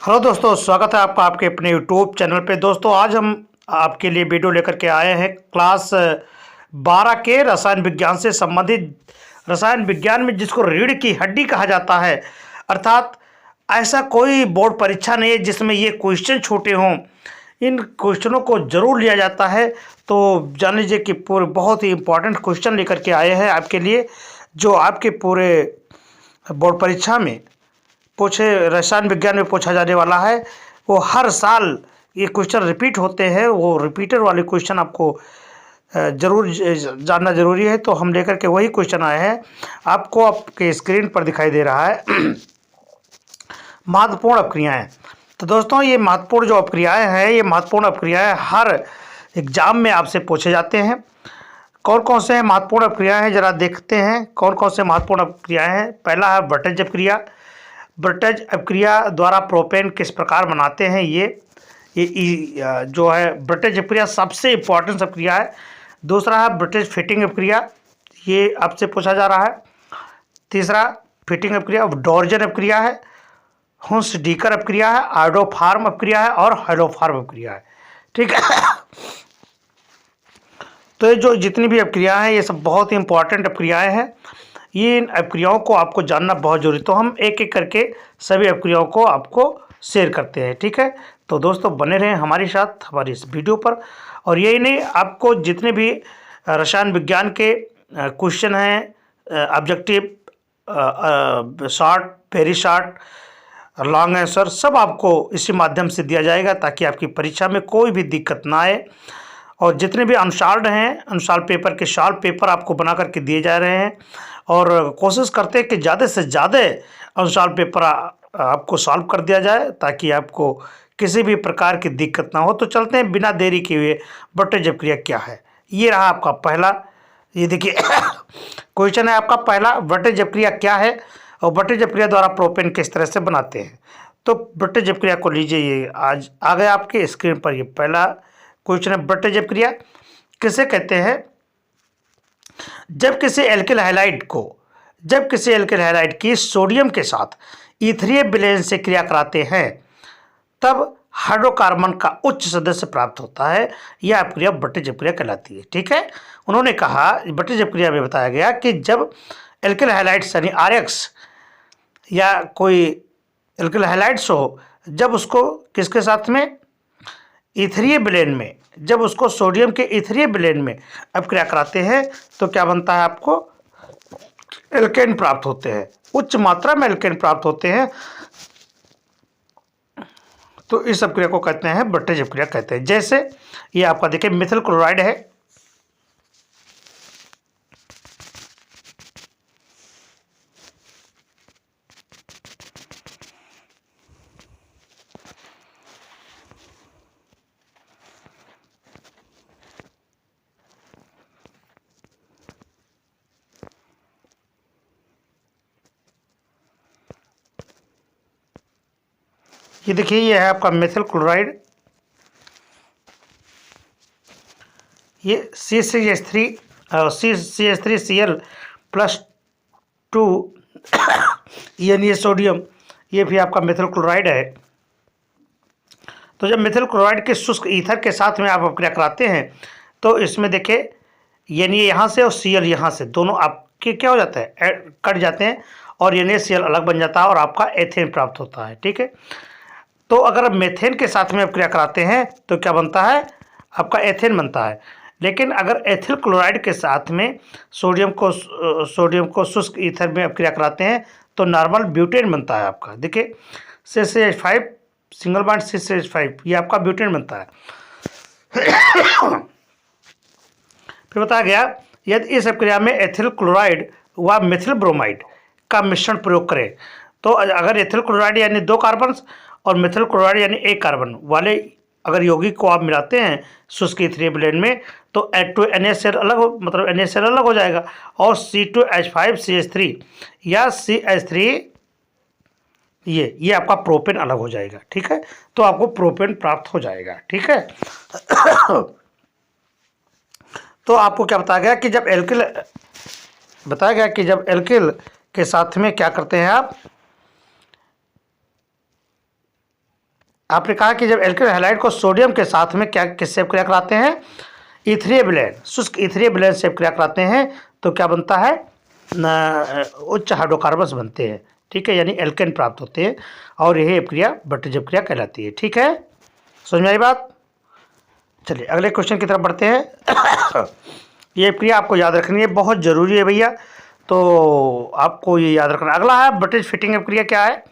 Hello दोस्तों, स्वागत है आपका आपके अपने यूट्यूब चैनल पे। दोस्तों, आज हम आपके लिए वीडियो लेकर के आए हैं क्लास 12 के रसायन विज्ञान से संबंधित। रसायन विज्ञान में जिसको रीढ़ की हड्डी कहा जाता है, अर्थात ऐसा कोई बोर्ड परीक्षा नहीं है जिसमें ये क्वेश्चन छूटे हों। इन क्वेश्चनों को जरूर लिया जाता है। तो जान लीजिए कि पूरे बहुत ही इम्पोर्टेंट क्वेश्चन लेकर के आए हैं आपके लिए, जो आपके पूरे बोर्ड परीक्षा में पूछे रसायन विज्ञान में पूछा जाने वाला है। वो हर साल ये क्वेश्चन रिपीट होते हैं। वो रिपीटर वाले क्वेश्चन आपको जरूर जानना जरूरी है। तो हम लेकर के वही क्वेश्चन आए हैं, आपको आपके स्क्रीन पर दिखाई दे रहा है। महत्वपूर्ण अपक्रियाएं। तो दोस्तों, ये महत्वपूर्ण जो अपक्रियाएं हैं, ये महत्वपूर्ण अपक्रियाएं हर एग्जाम में आपसे पूछे जाते हैं। कौन कौन से महत्वपूर्ण अपक्रियाएं हैं, जरा देखते हैं कौन कौन से महत्वपूर्ण अपक्रियाएं हैं। पहला है ब्रटेज अपक्रिया। ब्रटेज अपक्रिया द्वारा प्रोपेन किस प्रकार बनाते हैं। ये जो है ब्रटेज अपक्रिया सबसे इम्पोर्टेंट अपक्रिया है। दूसरा है ब्रटेज फिटिंग अपक्रिया, ये आपसे पूछा जा रहा है। तीसरा फिटिंग अपक्रिया डॉर्जन अपक्रिया है। हुंस डीकर अपक्रिया है, आयोडोफार्म अपक्रिया है और हेलोफार्म अपक्रिया है। ठीक है। तो ये जो जितनी भी अपक्रियाएं हैं, ये सब बहुत ही इंपॉर्टेंट अपक्रियाएं हैं। ये इन अपक्रियाओं को आपको जानना बहुत जरूरी। तो हम एक एक करके सभी अपक्रियाओं को आपको शेयर करते हैं। ठीक है, तो दोस्तों बने रहें हमारे साथ हमारी इस वीडियो पर। और यही नहीं, आपको जितने भी रसायन विज्ञान के क्वेश्चन हैं, objective, short, very short, long answer, सब आपको इसी माध्यम से दिया जाएगा ताकि आपकी परीक्षा में कोई भी दिक्कत ना आए। और जितने भी अनसॉल्व्ड हैं, अनसॉल्व पेपर के सॉल्व पेपर आपको बना करके दिए जा रहे हैं। और कोशिश करते हैं कि ज़्यादा से ज़्यादा अनसॉल्व पेपर आपको सॉल्व कर दिया जाए ताकि आपको किसी भी प्रकार की दिक्कत ना हो। तो चलते हैं बिना देरी किए हुए, ब्रटेज अपक्रिया क्या है। ये रहा आपका पहला, ये देखिए क्वेश्चन है आपका पहला, ब्रटेज अपक्रिया क्या है और ब्रटेज अपक्रिया द्वारा प्रोपेन किस तरह से बनाते हैं। तो ब्रटेज अपक्रिया को लीजिए, ये आज आ गया आपके स्क्रीन पर। ये पहला क्वेश्चन है, ब्रटेज अपक्रिया किसे कहते हैं। जब किसी एल्किल हैलाइड की सोडियम के साथ ईथरीय विलयन से क्रिया कराते हैं, तब हाइड्रोकार्बन का उच्च सदस्य प्राप्त होता है। यह अपक्रिया ब्रटेज अपक्रिया कहलाती है। ठीक है, उन्होंने कहा ब्रटेज अपक्रिया में बताया गया कि जब एल्किल हैलाइड्स यानी आरएक्स या कोई एल्किल हैलाइड्स हो, जब उसको किसके साथ में, ईथरीय विलयन में, जब उसको सोडियम के ईथरीय विलयन में अपक्रिया कराते हैं तो क्या बनता है, आपको एल्केन प्राप्त होते हैं, उच्च मात्रा में एल्केन प्राप्त होते हैं। तो इस अपक्रिया को कहते हैं ब्रटेज अपक्रिया कहते हैं। जैसे ये आपका देखिए मिथिल क्लोराइड है, ये देखिए ये है आपका मिथिल क्लोराइड। ये CH3Cl+2 यानी ये सोडियम, ये भी आपका मिथिल क्लोराइड है। तो जब मिथिल क्लोराइड के शुष्क ईथर के साथ में आप अपक्रिया कराते हैं तो इसमें देखिए यानी यहाँ से और Cl यहाँ से दोनों आपके क्या हो जाता है, कट जाते हैं और यानी Cl अलग बन जाता है और आपका एथेन प्राप्त होता है। ठीक है, तो अगर आप मेथेन के साथ में अपक्रिया कराते हैं तो क्या बनता है, आपका एथेन बनता है। लेकिन अगर एथिल क्लोराइड के साथ में सोडियम को शुष्क ईथर में अपक्रिया कराते हैं तो नॉर्मल ब्यूटेन बनता है आपका। देखिए CH5 सिंगल बॉन्ड CH5, ये आपका ब्यूटेन बनता है। फिर बताया गया यदि इस अपक्रिया में एथिल क्लोराइड व मिथिल ब्रोमाइड का मिश्रण प्रयोग करें, तो अगर एथिल क्लोराइड यानी 2 कार्बन और मिथिल क्लोराइड यानी 1 कार्बन वाले अगर यौगिक को आप मिलाते हैं शुष्क ईथरीय विलयन में, तो NaCl अलग हो, मतलब NaCl अलग हो जाएगा और C2H5CH3 या CH3 ये आपका प्रोपेन अलग हो जाएगा। ठीक है, तो आपको प्रोपेन प्राप्त हो जाएगा। ठीक है। तो आपको क्या बताया गया कि जब एल्किल के साथ में क्या करते हैं आप, आपने कहा कि जब एल्किल हैलाइड को सोडियम के साथ में क्या किससे क्रिया कराते हैं, इथेरियल शुष्क इथेरियल से क्रिया कराते हैं तो क्या बनता है, उच्च हाइड्रोकार्बन्स बनते हैं। ठीक है, यानी एल्केन प्राप्त होते हैं और यही अपक्रिया बट्टेज अपक्रिया कहलाती है। ठीक है, समझ में आई बात। चलिए अगले क्वेश्चन की तरफ बढ़ते हैं। ये अपक्रिया आपको याद रखनी है, बहुत ज़रूरी है भैया, तो आपको ये याद रखना। अगला है बट्टेज फिटिंग अपक्रिया। क्या है,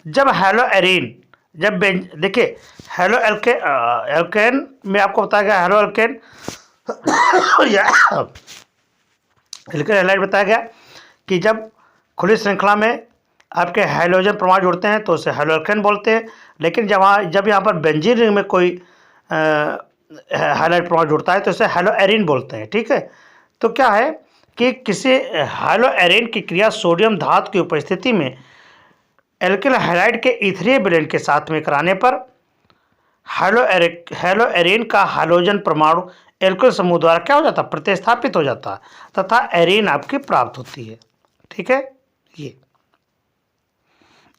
जब हेलो एरीन, जब देखिए हेलो एल्केन में आपको बताया गया हेलो एल्केन या एल्केन हैलाइड बताया गया कि जब खुली श्रृंखला में आपके हाइड्रोजन परमाणु जुड़ते हैं तो उसे हेलो एल्केन बोलते हैं। लेकिन जब यहाँ पर बेंजीन रिंग में कोई हाइलाइट परमाणु जुड़ता है तो इसे हेलो एरीन बोलते हैं। ठीक है, तो क्या है कि किसी हेलो एरीन की क्रिया सोडियम धातु की उपस्थिति में एल्किल हैलाइड के इथेरियल ब्लेंड के साथ में कराने पर हेलो एरीन का हाइड्रोजन परमाणु एल्किल समूह द्वारा क्या हो जाता है, प्रतिस्थापित हो जाता है तथा एरीन आपकी प्राप्त होती है। ठीक है,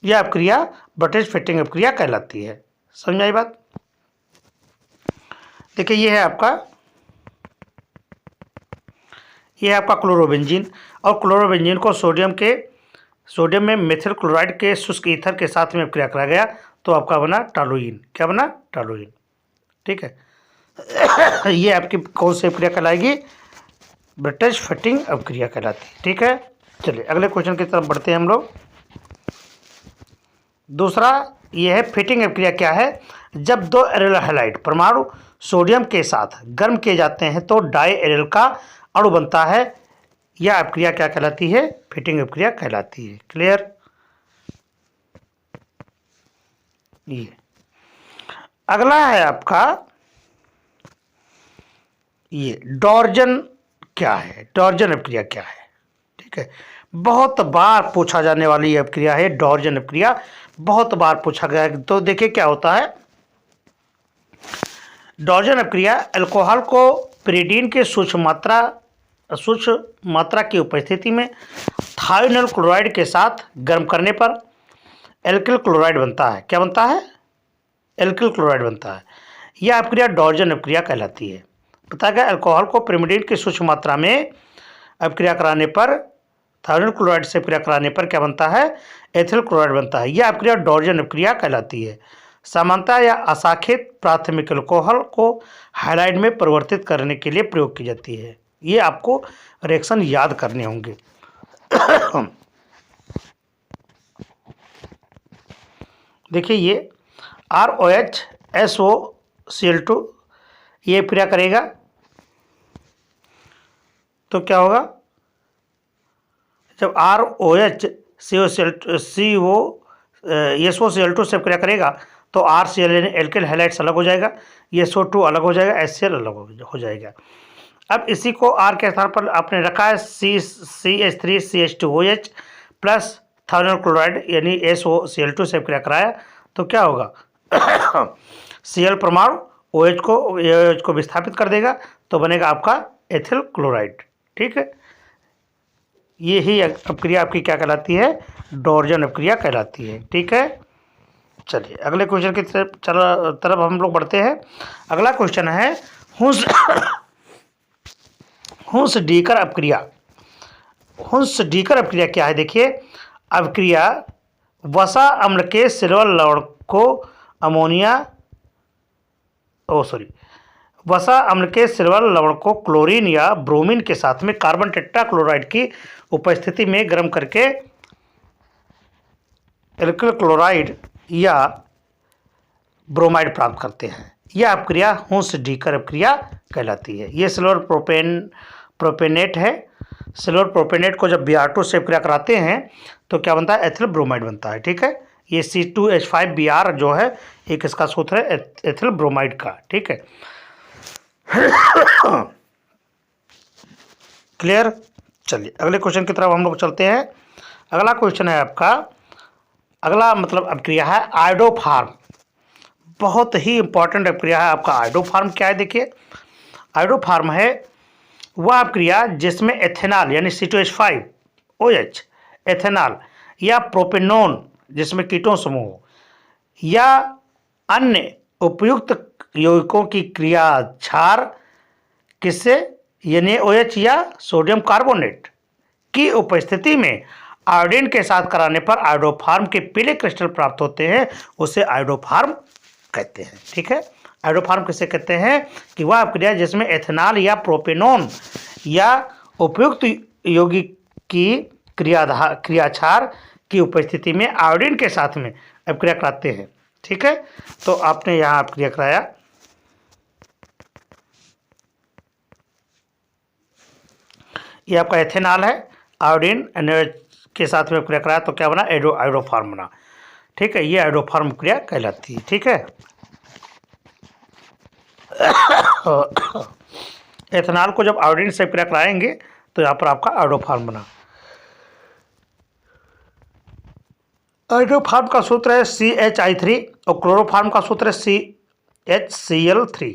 यह अपक्रिया बट्टेज फिटिंग अपक्रिया कहलाती है। समझ में आई बात। देखिए ये है आपका क्लोरोबेंजीन, और क्लोरोबेंजीन को सोडियम में मेथिल क्लोराइड के शुष्क ईथर के साथ में क्रिया करा गया तो आपका बना टॉलुइन। क्या बना, टॉलुइन। ठीक है, ये आपकी कौन सी क्रिया कहलाएगी, बट्टेज फिटिंग अपक्रिया कहलाती है। ठीक है, चलिए अगले क्वेश्चन की तरफ बढ़ते हैं हम लोग। दूसरा ये है फिटिंग अपक्रिया। क्या है, जब दो एरियल हैलाइड परमाणु सोडियम के साथ गर्म किए जाते हैं तो डाई एरियल का अणु बनता है। यह अपक्रिया क्या कहलाती है, फिटिंग अपक्रिया कहलाती है। क्लियर। ये अगला है आपका ये डॉर्जन। क्या है, डॉर्जन अपक्रिया क्या है। ठीक है, बहुत बार पूछा जाने वाली अपक्रिया है डॉर्जन अपक्रिया, बहुत बार पूछा गया है। तो देखिए क्या होता है, डॉर्जन अपक्रिया अल्कोहल को पिरीडीन के सूक्ष्म मात्रा की उपस्थिति में थायोनिल क्लोराइड के साथ गर्म करने पर एल्किल क्लोराइड बनता है। क्या बनता है, एल्किल क्लोराइड बनता है। यह अपक्रिया डॉर्जन अपक्रिया कहलाती है। बताया गया अल्कोहल को पिरीडीन की सूक्ष्म मात्रा में अपक्रिया कराने पर थायोनिल क्लोराइड से अपक्रिया कराने पर क्या बनता है, एथिल क्लोराइड बनता है। यह अपक्रिया डॉर्जन अपक्रिया कहलाती है। सामान्यतः या अशाखित प्राथमिक अल्कोहल को हैलाइड में परिवर्तित करने के लिए प्रयोग की जाती है। ये आपको रिएक्शन याद करने होंगे। देखिए ये ROH SOCl2 ये क्रिया करेगा तो क्या होगा, जब ROH SOCl2 से क्रिया करेगा तो RCl एल्किल हैलाइड्स अलग हो जाएगा, SO2 अलग हो जाएगा, HCl अलग हो जाएगा। अब इसी को R के स्थान पर आपने रखा है CH3CH2OH प्लस थायोनिल क्लोराइड यानी SOCl2 से क्रिया कराया तो क्या होगा, Cl परमाणु OH को विस्थापित कर देगा तो बनेगा आपका एथिल क्लोराइड। ठीक है, ये ही अपक्रिया आपकी क्या कहलाती है, डॉर्जन अपक्रिया कहलाती है। ठीक है, चलिए अगले क्वेश्चन की तरफ हम लोग बढ़ते हैं। अगला क्वेश्चन है हुंस-डीकर अपक्रिया। हुंस-डीकर अपक्रिया क्या है, देखिए अपक्रिया वसा अम्ल के सिल्वर लवण को वसा अम्ल के सिल्वर लवण को क्लोरीन या ब्रोमीन के साथ में कार्बन टेट्राक्लोराइड की उपस्थिति में गर्म करके एल्किल क्लोराइड या ब्रोमाइड प्राप्त करते हैं। यह अपक्रिया हुंस-डीकर अपक्रिया कहलाती है। ये सिल्वर प्रोपेनेट है। सिल्वर प्रोपेनेट को जब Br2 से अपक्रिया कराते हैं तो क्या बनता है, एथिल ब्रोमाइड बनता है। ठीक है, ये C2H5Br जो है एक इसका सूत्र है एथिल ब्रोमाइड का। ठीक है, क्लियर। चलिए अगले क्वेश्चन की तरफ हम लोग चलते हैं। अगला क्वेश्चन है आपका, अगला मतलब अपक्रिया है आयोडोफार्म। बहुत ही इंपॉर्टेंट अपक्रिया है आपका आयोडोफार्म। क्या है, देखिए आयोडोफार्म है वह अपक्रिया जिसमें एथेनॉल यानी C2H5OH एथेनॉल या प्रोपेनोन जिसमें कीटोन समूह या अन्य उपयुक्त यौगिकों की क्रिया क्षार किससे NaOH या सोडियम कार्बोनेट की उपस्थिति में आयोडीन के साथ कराने पर आयोडोफार्म के पीले क्रिस्टल प्राप्त होते हैं, उसे आयोडोफार्म कहते हैं। ठीक है, आयोडोफार्म किसे कहते हैं कि वह अपक्रिया जिसमें एथेनॉल या प्रोपेनॉन या उपयुक्त यौगिक की क्रिया क्षार की उपस्थिति में आयोडीन के साथ में अपक्रिया कराते हैं। ठीक है, तो आपने यहाँ अपक्रिया कराया, ये आपका एथेनॉल है, आयोडीन NaOH के साथ में क्रिया कराया तो क्या बना, आयोडोफार्म बना। ठीक है, ये आयोडोफार्म क्रिया कहलाती है। ठीक है, एथेनॉल को जब आयोडीन से क्रिया कराएंगे तो यहाँ पर आपका आयोडोफार्म बना। आयोडोफार्म का सूत्र है CHI3 और क्लोरोफार्म का सूत्र है CHCl3।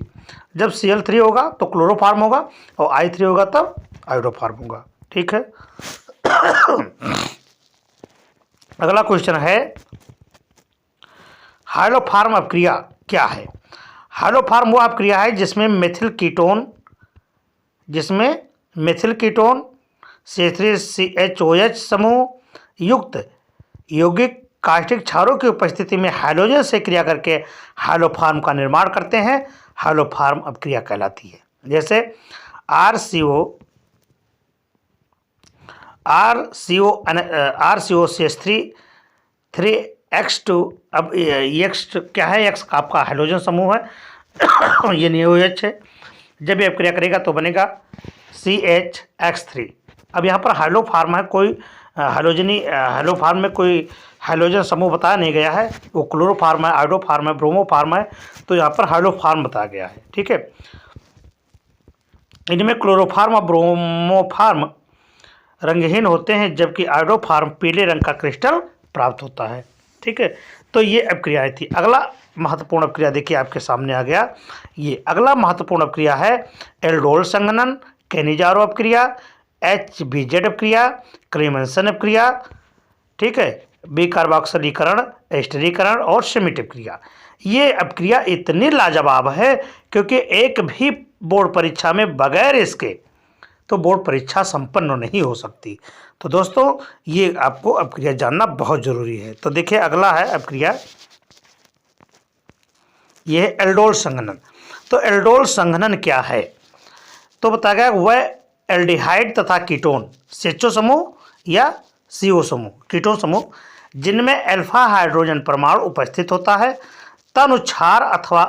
जब Cl3 होगा तो क्लोरोफार्म होगा और I3 होगा तब आयोडोफार्म होगा। ठीक है, अगला क्वेश्चन है हाइलोफार्म अपक्रिया क्या है। हाइलोफार्म वो अपक्रिया है जिसमें मेथिल कीटोन CH3CHOH समूह युक्त यौगिक कास्टिक क्षारों की उपस्थिति में हाइड्रोजन से क्रिया करके हाइलोफार्म का निर्माण करते हैं, हाइलोफार्म अपक्रिया कहलाती है। जैसे RCO3X2, अब X क्या है, X आपका हाइड्रोजन समूह है ये NaOH है, जब ये अपक्रिया करेगा तो बनेगा CHX3। अब यहाँ पर हाइलोफार्म है, कोई हाइलोफार्म में कोई हाइड्रोजन समूह बताया नहीं गया है, वो क्लोरोफार्म है, आयोडोफार्म है, ब्रोमोफार्म है, तो यहाँ पर हाइलोफार्म बताया गया है। ठीक है, इनमें क्लोरोफार्म और ब्रोमोफार्म रंगहीन होते हैं जबकि आयोडोफार्म पीले रंग का क्रिस्टल प्राप्त होता है। ठीक है, तो ये अपक्रियाएं थी। अगला महत्वपूर्ण अपक्रिया देखिए आपके सामने आ गया, ये अगला महत्वपूर्ण अपक्रिया है एल्डोल संघनन, कैनिजारो अपक्रिया, HBZ अपक्रिया, क्लेमेंसन अपक्रिया। ठीक है, बिकार्बोक्सिलीकरण, एस्टरीकरण और श्मिट अपक्रिया। ये अपक्रिया इतनी लाजवाब है क्योंकि एक भी बोर्ड परीक्षा में बगैर इसके तो बोर्ड परीक्षा संपन्न नहीं हो सकती। तो दोस्तों ये आपको अपक्रिया जानना बहुत जरूरी है। तो देखिए अगला है अपक्रिया, ये है एल्डोल संघनन। तो एल्डोल संघनन क्या है, तो बताया गया वह एल्डिहाइड तथा कीटोन CHO समूह या CO समूह, कीटोन समूह जिनमें अल्फा हाइड्रोजन परमाणु उपस्थित होता है, तनु क्षार अथवा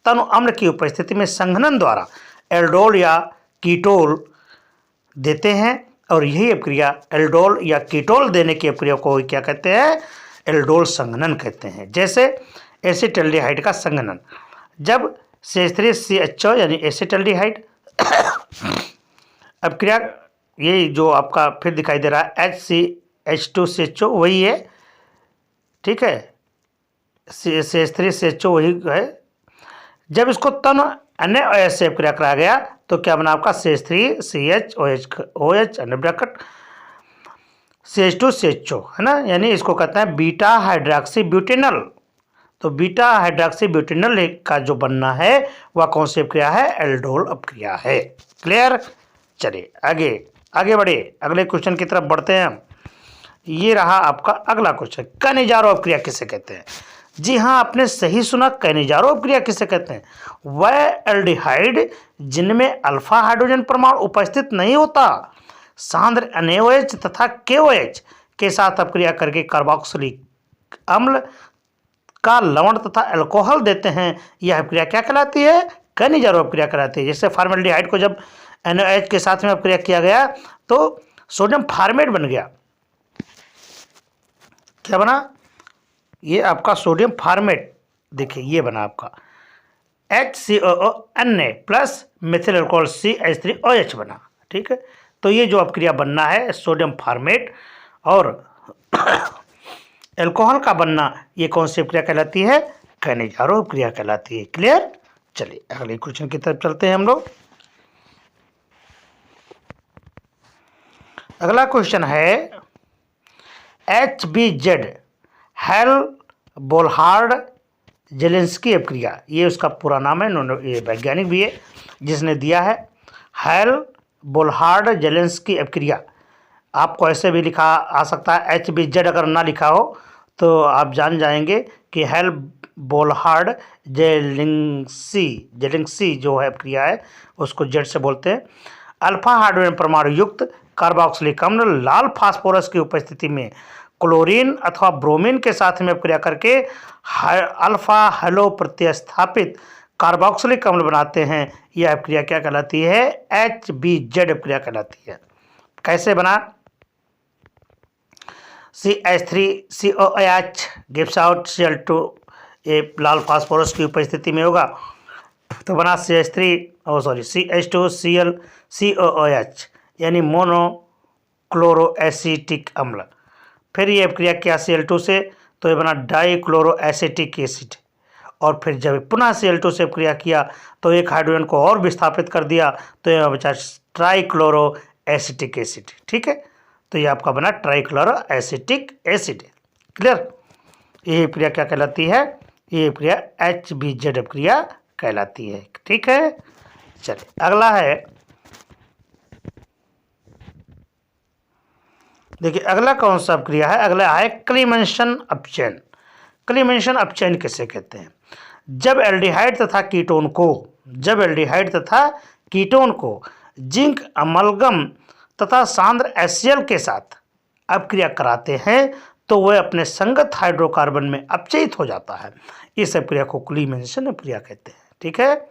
तनु अम्ल की उपस्थिति में संघनन द्वारा एल्डोल या कीटोल देते हैं, और यही अपक्रिया एल्डोल या कीटोल देने की अपक्रिया को क्या कहते हैं, एल्डोल संघनन कहते हैं। जैसे एसिटल्डिहाइड का संघनन, जब CH3CHO यानी एसिटल्डिहाइड अपक्रिया, ये जो आपका फिर दिखाई दे रहा है HCH2CHO वही है। ठीक है, CH3CHO वही है। जब इसको तन NaOH से अपक्रिया कराया गया तो क्या बना आपका CH3CHOH CH2CHO है ना, यानी इसको कहते हैं बीटा हाइड्रोक्सी ब्यूटेनॉल। तो बीटा हाइड्रोक्सी ब्यूटेनॉल का जो बनना है वह कौन सी अपक्रिया है, एल्डोल अपक्रिया है। क्लियर, चलिए आगे बढ़े, अगले क्वेश्चन की तरफ बढ़ते हैं हम। ये रहा आपका अगला क्वेश्चन, कैनिजारो अपक्रिया किसे कहते हैं। जी हाँ, आपने सही सुना, कैनिजारो अपक्रिया किसे कहते हैं, वह एल्डिहाइड जिनमें अल्फा हाइड्रोजन परमाणु उपस्थित नहीं होता सांद्र NaOH तथा KOH के साथ अपक्रिया करके कार्बोक्सिलिक अम्ल का लवण तथा अल्कोहल देते हैं। यह अपक्रिया क्या कहलाती है, कैनिजारो अपक्रिया कहलाती है। जैसे फॉर्मेल्डिहाइड को जब NaOH के साथ में अपक्रिया किया गया तो सोडियम फॉर्मेट बन गया, क्या बना, ये आपका सोडियम फॉर्मेट, देखिए ये बना आपका HCOONA plus Mithil alcohol CH3OH बना। ठीक है, तो ये जो अपक्रिया बनना है सोडियम फॉर्मेट और अल्कोहल का बनना, ये कौन सी अपक्रिया कहलाती है, कैनिजारो अपक्रिया कहलाती है। क्लियर, चलिए अगले क्वेश्चन की तरफ चलते हैं हम लोग। अगला क्वेश्चन है HBZ हेल बोलहार्ड जेलेंस्की अपक्रिया, ये उसका पूरा नाम है, ये वैज्ञानिक भी है जिसने दिया है। हेल बोल्हार्ड जेलेंस्की अपक्रिया, आपको ऐसे भी लिखा आ सकता है, HBZ अगर ना लिखा हो तो आप जान जाएंगे कि हेल बोल्हार्ड जेलेंस्की जो है अपक्रिया है उसको जेड से बोलते हैं। अल्फा हाइड्रोजन परमाणु युक्त कार्बोक्सिलिक अम्ल लाल फास्फोरस की उपस्थिति में क्लोरीन अथवा ब्रोमीन के साथ में अपक्रिया करके अल्फा हेलो प्रतिस्थापित कार्बोक्सिलिक अम्ल बनाते हैं। यह अपक्रिया क्या कहलाती है? HBZ अपक्रिया कहलाती है। कैसे बना? CH3COOH गिव्स आउट Cl2, ये लाल फास्फोरस की उपस्थिति में होगा तो बना CH2COOH यानी मोनोक्लोरोएसिटिक अम्ल। फिर ये अपक्रिया किया Cl2 से तो ये बना डाइक्लोरोएसिटिक एसिड, और फिर जब पुनः Cl2 से अपक्रिया किया तो एक हाइड्रोजन को और विस्थापित कर दिया तो यह बचा ट्राइक्लोरोएसिटिक एसिड। ठीक है, तो ये आपका बना ट्राइक्लोरोएसिटिक एसिड। क्लियर? ये अपक्रिया क्या कहलाती है? ये अपक्रिया HBZ अपक्रिया कहलाती है। ठीक है, चलिए अगला है, देखिए अगला कौन सा अपक्रिया है? अगला है क्लीमेंसन अपचयन। क्लीमेंसन अपचयन किसे कहते हैं? जब एल्डिहाइड तथा कीटोन को जिंक अमलगम तथा सांद्र HCl के साथ अपक्रिया कराते हैं तो वह अपने संगत हाइड्रोकार्बन में अपचयित हो जाता है। इस अपक्रिया को क्लीमेंसन अपक्रिया कहते हैं। ठीक है,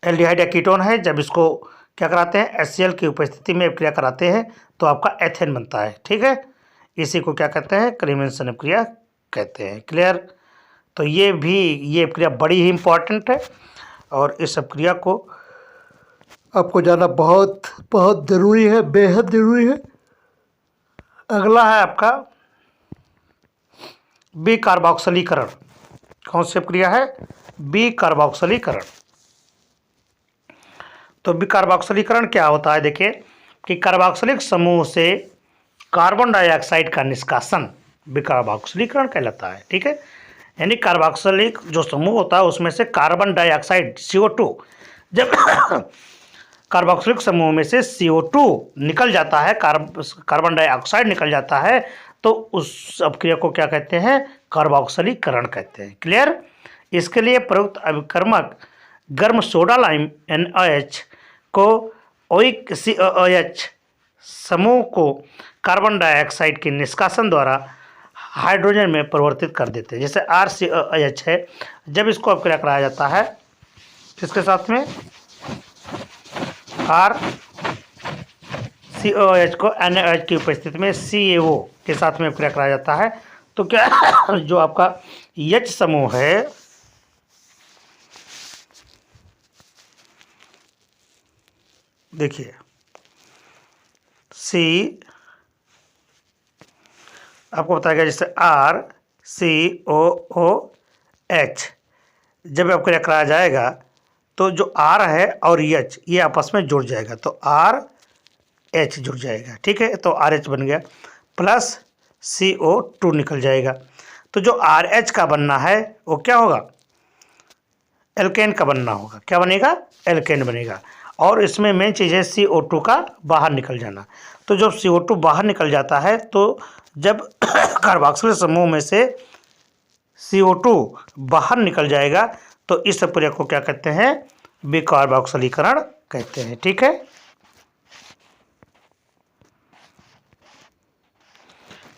एल्डिहाइड या कीटोन है, जब इसको क्या कराते हैं? HCl की उपस्थिति में अपक्रिया कराते हैं तो आपका एथेन बनता है। ठीक है, इसी को क्या कहते हैं? क्लीमेंसन अपक्रिया कहते हैं। क्लियर? तो ये अपक्रिया बड़ी ही इंपॉर्टेंट है और इस अपक्रिया को आपको जानना बहुत बहुत ज़रूरी है, बेहद ज़रूरी है। अगला है आपका विकार्बोक्सिलीकरण। कौन सी अपक्रिया है? विकार्बोक्सिलीकरण। तो विकार्बोक्सिलीकरण क्या होता है? देखिए कि कार्बोक्सिलिक समूह से कार्बन डाइऑक्साइड का निष्कासन विकार्बोक्सिलीकरण कहलाता है। ठीक है, यानी कार्बोक्सिलिक जो समूह होता है उसमें से कार्बन डाइऑक्साइड CO2, जब कार्बोक्सिलिक समूह में से CO2 निकल जाता है, कार्बन डाइऑक्साइड निकल जाता है, तो उस अपक्रिया को क्या कहते हैं? कार्बोक्सिलीकरण कहते हैं। क्लियर? इसके लिए प्रयुक्त अभिकर्मक गर्म सोडा लाइम NaOH को ओइक COOH समूह को कार्बन डाइऑक्साइड के निष्कासन द्वारा हाइड्रोजन में परिवर्तित कर देते हैं। जैसे RCOOH है, जब इसको अपक्रिया कराया जाता है किसके साथ में? RCOOH को NaOH की उपस्थिति में CaO के साथ में अपक्रिया कराया जाता है तो क्या जो आपका H समूह है, देखिए आपको बताया गया जैसे RCOOH जब अपक्रिया कराया जाएगा तो जो R है और H ये आपस में जुड़ जाएगा तो RH जुड़ जाएगा। ठीक है, तो RH बन गया, प्लस CO2 निकल जाएगा। तो जो RH का बनना है वो क्या होगा? एल्केन का बनना होगा। क्या बनेगा? एल्केन बनेगा। और इसमें मेन चीज़ है CO2 का बाहर निकल जाना। तो जब CO2 बाहर निकल जाता है तो जब कार्बोक्सिलिक समूह में से CO2 बाहर निकल जाएगा तो इस अपक्रिया को क्या कहते हैं? विकार्बोक्सिलीकरण कहते हैं। ठीक है,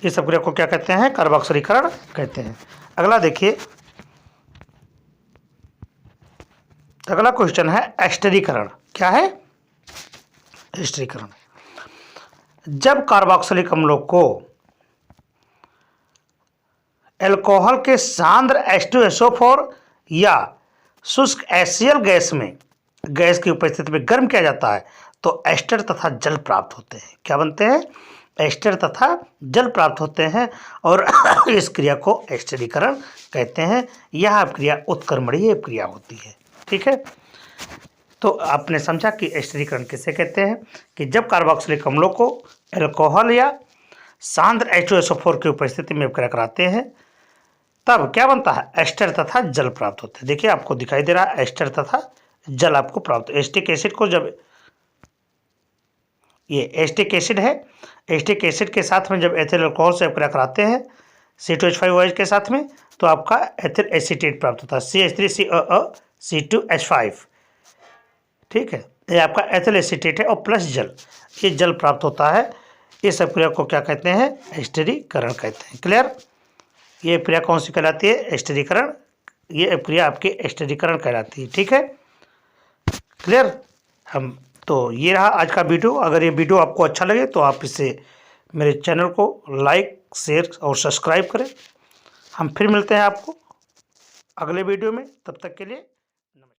इस अपक्रिया को क्या कहते हैं? कार्बोक्सिलीकरण कहते हैं। अगला देखिए, अगला क्वेश्चन है एस्टरीकरण। क्या है? एस्टरीकरण। जब कार्बोक्सिलिक अम्लों को अल्कोहल के सांद्र H2SO4 या शुष्क HCl गैस की उपस्थिति में गर्म किया जाता है तो एस्टर तथा जल प्राप्त होते हैं। क्या बनते हैं? एस्टर तथा जल प्राप्त होते हैं और इस क्रिया को एस्टरीकरण कहते हैं। यह अपक्रिया उत्क्रमणीय अपक्रिया होती है। ठीक है, तो आपने समझा कि एस्टरीकरण किसे कहते हैं? कि जब कार्बोक्सिलिक अम्लों को अल्कोहल या सांद्र H2SO4 की उपस्थिति में अभिक्रिया कराते हैं तब क्या बनता है, एस्टर तथा जल प्राप्त होते हैं। देखिए आपको दिखाई दे रहा है एस्टर तथा जल आपको प्राप्त। एस्टिक एसिड को जब ये एस्टिक एसिड है, एस्टिक एसिड के साथ में जब एथिल अल्कोहल से अभिक्रिया कराते हैं C2H5OH के साथ में तो आपका एथिल एसीटेट प्राप्त होता है CH3COO C2H5। ठीक है, ये आपका एथिल एसीटेट है और प्लस जल, ये जल प्राप्त होता है। इस अभिक्रिया को क्या कहते हैं, एस्टरीकरण कहते हैं। क्लियर, ये अभिक्रिया कौन सी कहलाती है, एस्टरीकरण। ये अभिक्रिया आपकी एस्टरीकरण कहलाती है। ठीक है, क्लियर। हम तो ये रहा आज का वीडियो। अगर ये वीडियो आपको अच्छा लगे तो आप इसे मेरे चैनल को लाइक, शेयर और सब्सक्राइब करें। हम फिर मिलते हैं आपको अगले वीडियो में, तब तक के लिए